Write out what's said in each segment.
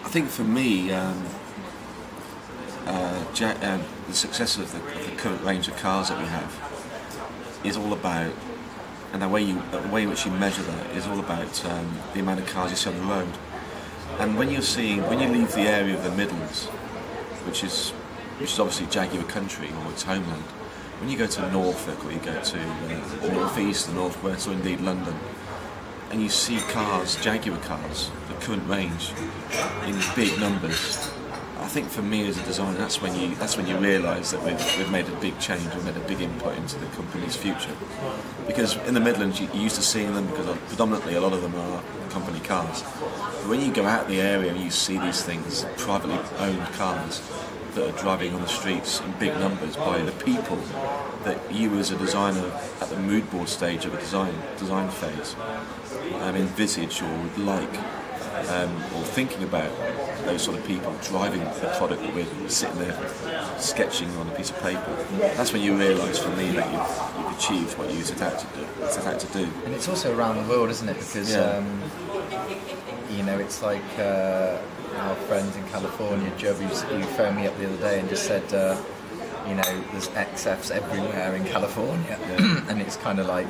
I think for me, the success of the current range of cars that we have is all about, and the way in which you measure that is all about the amount of cars you see on the road. And when you leave the area of the Midlands, which is obviously Jaguar country or its homeland, when you go to Norfolk or you go to the North East, the North West, or indeed London, and you see cars, Jaguar cars, the current range, in big numbers, I think for me as a designer, that's when you realise that we've made a big change, we've made a big input into the company's future. Because in the Midlands, you're used to seeing them because predominantly a lot of them are company cars. But when you go out the area and you see these things, privately owned cars that are driving on the streets in big numbers by the people that you as a designer at the mood board stage of a design phase envisage or would like, or thinking about those sort of people driving the product that we're sitting there sketching on a piece of paper. That's when you realise, for me, that you've achieved what you set out to do. And it's also around the world, isn't it? Because it's like our friends in California, Joe, who phoned me up the other day and just said, there's XFs everywhere in California, and it's kind of like.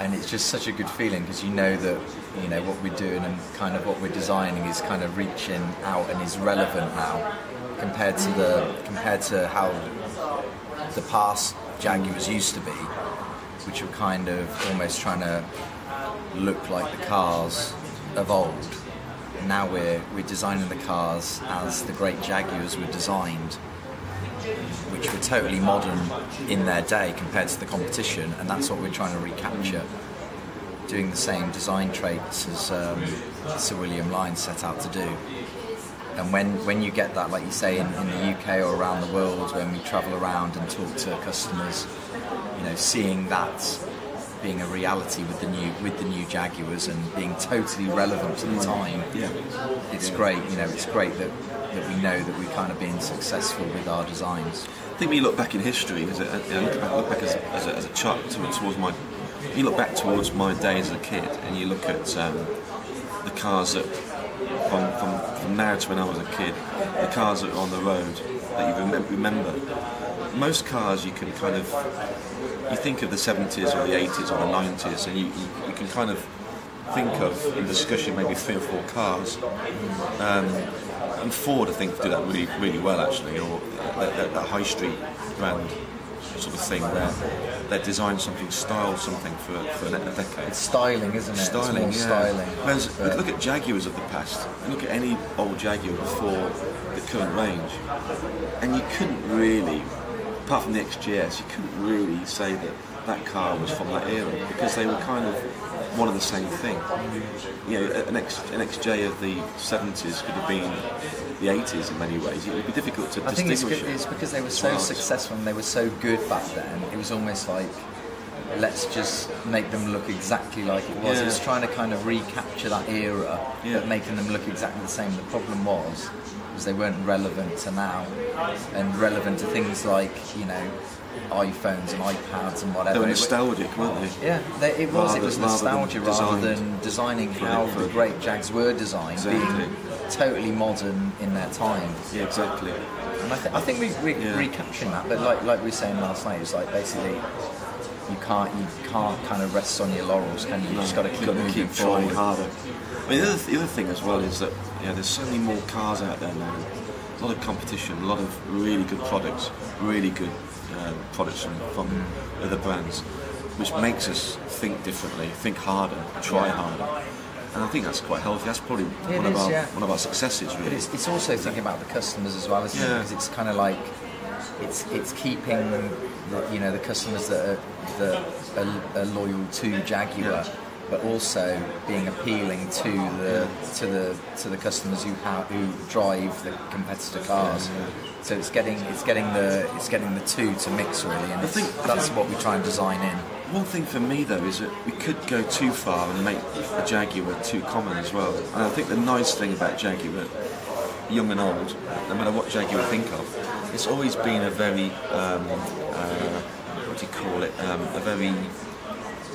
And it's just such a good feeling because you know that what we're doing and kind of what we're designing is kind of reaching out and is relevant now compared to how the past Jaguars used to be, which were kind of almost trying to look like the cars of old. And now we're designing the cars as the great Jaguars were designed, which were totally modern in their day compared to the competition, and that's what we're trying to recapture, doing the same design traits as Sir William Lyons set out to do. And when you get that, like you say, in the UK or around the world, when we travel around and talk to customers, seeing that being a reality with the new Jaguars and being totally relevant to the time, it's great. It's great that we know that we're kind of being successful with our designs. I think when you look back in history, look back as a child towards my. You look back towards my days as a kid, and you look at the cars that from now to when I was a kid, the cars that are on the road that you remember. Most cars you can kind of you think of the 70s or the 80s or the 90s, and you can kind of think of in discussion maybe 3 or 4 cars. And Ford, I think, do that really, really well, actually, or that high street brand sort of thing where they design something, style something for a decade. It's styling, isn't it? Styling, it's more styling. Whereas, look at Jaguars of the past, and look at any old Jaguar before the current range, and you couldn't really, apart from the XJS, you couldn't really say that car was from that era, because they were kind of one of the same thing. An XJ of the 70s could have been the 80s in many ways. It would be difficult to distinguish. I think it's because they were so successful and they were so good back then. It was almost like, let's just make them look exactly like it was. It was trying to kind of recapture that era, but making them look exactly the same. The problem was they weren't relevant to now, and relevant to things like, iPhones and iPads and whatever. They were nostalgic, weren't they? Yeah, it was nostalgia rather than designing how the great Jags were designed, being totally modern in their time. Yeah, exactly. And I think we're recapturing that, but like we were saying last night, it's like basically you can't kind of rest on your laurels, can you? You just got to keep trying harder. I mean, the other thing as well is that there's so many more cars out there now. A lot of competition, a lot of really good products, really good products from other brands, which makes us think differently, think harder, try harder, and I think that's quite healthy. That's probably one of our successes, really. But it's also thinking about the customers as well, isn't it? Because it's kind of like it's keeping the customers that are loyal to Jaguar, but also being appealing to the customers who drive the competitor cars. So it's getting the two to mix, really, and that's what we try and design in. One thing for me though is that we could go too far and make a Jaguar too common as well. And I think the nice thing about Jaguar, young and old, no matter what Jaguar think of, it's always been a very what do you call it? A very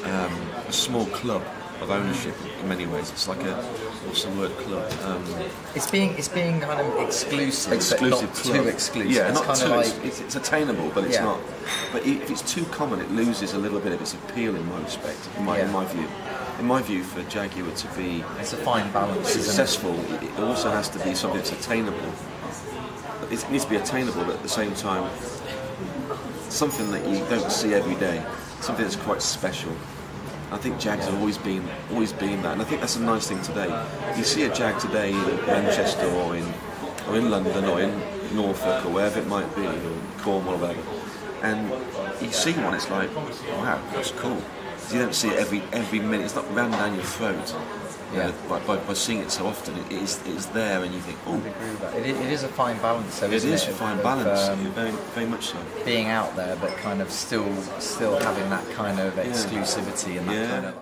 a small club. of ownership in many ways. It's like a, what's the word, club? It's being kind of exclusive but not club. too exclusive. Yeah, it's not kind too. of like It's attainable, but it's Yeah. not. But if it's too common, it loses a little bit of its appeal in my respect, in my view. In my view, for Jaguar to be it's a fine balance. Isn't it? successful, it also has to be something that's attainable. It needs to be attainable, but at the same time, something that you don't see every day, something that's quite special. I think Jags have always been that, and I think that's a nice thing today. You see a Jag today in Manchester or in London or in Norfolk or wherever it might be, or Cornwall or whatever, and you see one, it's like, wow, that's cool. You don't see it every minute. It's not rammed down your throat. Yeah. By seeing it so often, it's there, and you think, oh, I agree with that. It is a fine balance. Though, it isn't is it, a fine of, balance, very, very much so. being out there, but kind of still having that kind of exclusivity and that kind of.